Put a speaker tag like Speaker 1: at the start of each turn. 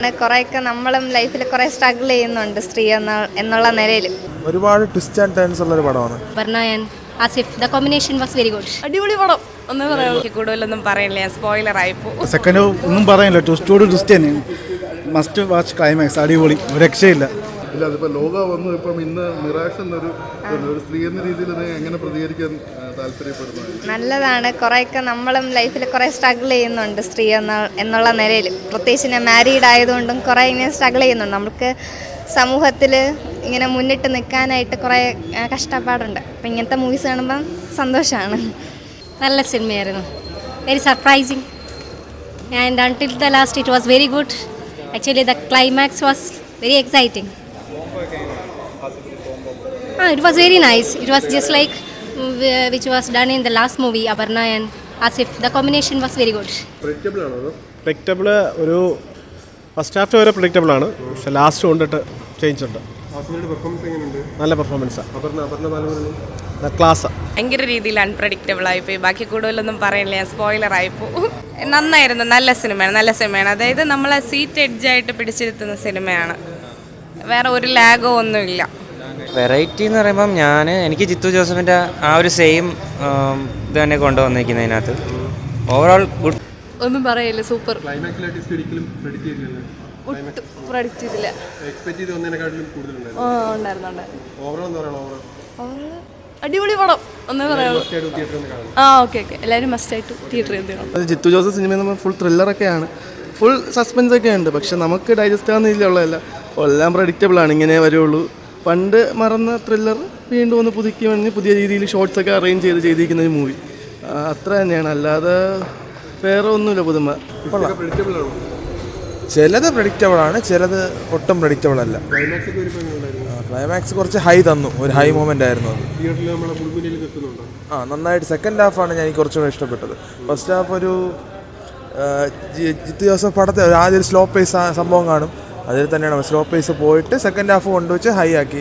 Speaker 1: കുറേയൊക്കെ നമ്മളും ലൈഫിൽ കുറേ സ്ട്രഗിൾ ചെയ്യുന്നുണ്ട് സ്ത്രീ എന്നുള്ള നിലയിൽ.
Speaker 2: ഒരുപാട് ട്വിസ്റ്റ് ആൻഡ് ടേൺസ് ഉള്ള ഒരു പടമാണ്.
Speaker 3: ബർണയൻ Asif the combination was very good.
Speaker 4: അടിപൊളി പടം. ഒന്നും പറയാം, കൂടുതലൊന്നും പറയില്ല, സ്പോയിലർ ആയിപ്പോ.
Speaker 5: സെക്കൻഡ് ഒന്നും പറയാനില്ല, ട്വിസ്റ്റോട് ട്വിസ്റ്റ് തന്നെ. മസ്റ്റ് വാച്ച് ക്ലൈമാക്സ്, അടിപൊളി, ഒരു രക്ഷയില്ല.
Speaker 6: ഇല്ല, അതിപ്പോ ലോക വന്നു. ഇപ്പം ഇന്ന് മിറാഷ് എന്നൊരു സ്ത്രീ എന്ന രീതിയിൽ എങ്ങനെ പ്രതികരിക്കാൻ താല്പര്യപ്പെടുന്നു?
Speaker 1: നല്ലതാണ്. കുറേയൊക്കെ നമ്മളും ലൈഫിൽ കുറേ സ്ട്രഗിൾ ചെയ്യുന്നുണ്ട് സ്ത്രീ എന്നുള്ള നിലയിൽ. പ്രത്യേകിച്ച് ഞാൻ മാരീഡ് ആയതുകൊണ്ടും കുറേ ഇങ്ങനെ സ്ട്രഗിൾ ചെയ്യുന്നുണ്ട്. നമുക്ക് സമൂഹത്തിൽ ഇങ്ങനെ മുന്നിട്ട് നിൽക്കാനായിട്ട് കുറേ കഷ്ടപ്പാടുണ്ട്. അപ്പം ഇങ്ങനത്തെ മൂവീസ് കാണുമ്പം സന്തോഷമാണ്.
Speaker 3: നല്ല സിനിമയായിരുന്നു, very surprising and until the last it was very good. Actually the climax was very exciting. It was very nice. It was just like which was done in the last movie, Aparna and Asif. The combination was very good.
Speaker 2: Predictable ഒരു first half വരെ predictable ആണ്, പക്ഷെ last കൊണ്ടിട്ട് change ഉണ്ട്. നല്ല പെർഫോമൻസാണ്, class.
Speaker 4: ഭയങ്കര രീതിയിൽ unpredictable ആയിപ്പോയി. ബാക്കി കൂടുതലൊന്നും പറയില്ല, സ്പോയിലർ ആയിപ്പോ. നന്നായിരുന്നു, നല്ല സിനിമയാണ്. അതായത് നമ്മളെ സീറ്റ് എഡ്ജായിട്ട് പിടിച്ചിരുത്തുന്ന സിനിമയാണ്. വേറെ ഒരു ലാഗോ ഒന്നുമില്ല.
Speaker 7: വെറൈറ്റി എന്ന് പറയുമ്പം എനിക്ക് ജിത്തു ജോസഫിൻ്റെ ആ ഒരു സെയിം ഇത് തന്നെ കൊണ്ടുവന്നിരിക്കുന്നതിനകത്ത് ഓവറോൾ ഗുഡ്.
Speaker 4: ഒന്നും പറയില്ല, സൂപ്പർ. അടിപൊളി പടം. ഒന്നും പറയാം. ഓക്കെ, എല്ലാവരും മസ്റ്റായിട്ട് തിയേറ്ററിൽ എത്തിക്കണം.
Speaker 5: ജിത്തു ജോസഫ് സിനിമ നമ്മൾ ഫുൾ ത്രില്ലറൊക്കെയാണ്, ഫുൾ സസ്പെൻസ് ഒക്കെ ഉണ്ട്. പക്ഷെ നമുക്ക് ഡൈജസ്റ്റ് ആവുന്ന രീതിയിലുള്ളതല്ല, എല്ലാം പ്രഡിക്റ്റബിളാണ്. ഇങ്ങനെ വരുള്ളൂ. പണ്ട് മറന്ന ത്രില്ലർ വീണ്ടും ഒന്ന് പുതുക്കി വന്ന് പുതിയ രീതിയിൽ ഷോർട്സൊക്കെ അറേഞ്ച് ചെയ്തിരിക്കുന്ന ഒരു മൂവി, അത്ര തന്നെയാണ്. അല്ലാതെ വേറെ ഒന്നുമില്ല പുതുമ.
Speaker 2: ചിലത് പ്രഡിക്റ്റബിൾ ആണ്, ചിലത് ഒട്ടും പ്രഡിക്റ്റബിൾ അല്ല. ക്ലൈമാക്സ് കുറച്ച് ഹൈ തന്നു, ഒരു ഹൈ മൊമെന്റ് ആയിരുന്നു അത്. നന്നായിട്ട് സെക്കൻഡ് ഹാഫാണ് എനിക്ക് കുറച്ചുകൂടെ ഇഷ്ടപ്പെട്ടത്. ഫസ്റ്റ് ഹാഫ് ഒരു ജിത്തു ജോസഫ് പടത്തെ ആദ്യം ഒരു സ്ലോ പേസ് സംഭവം കാണും, അതിൽ തന്നെയാണ് സ്ലോ പേസ് പോയിട്ട് സെക്കൻഡ് ഹാഫ് കൊണ്ടുവച്ച് ഹൈ ആക്കി.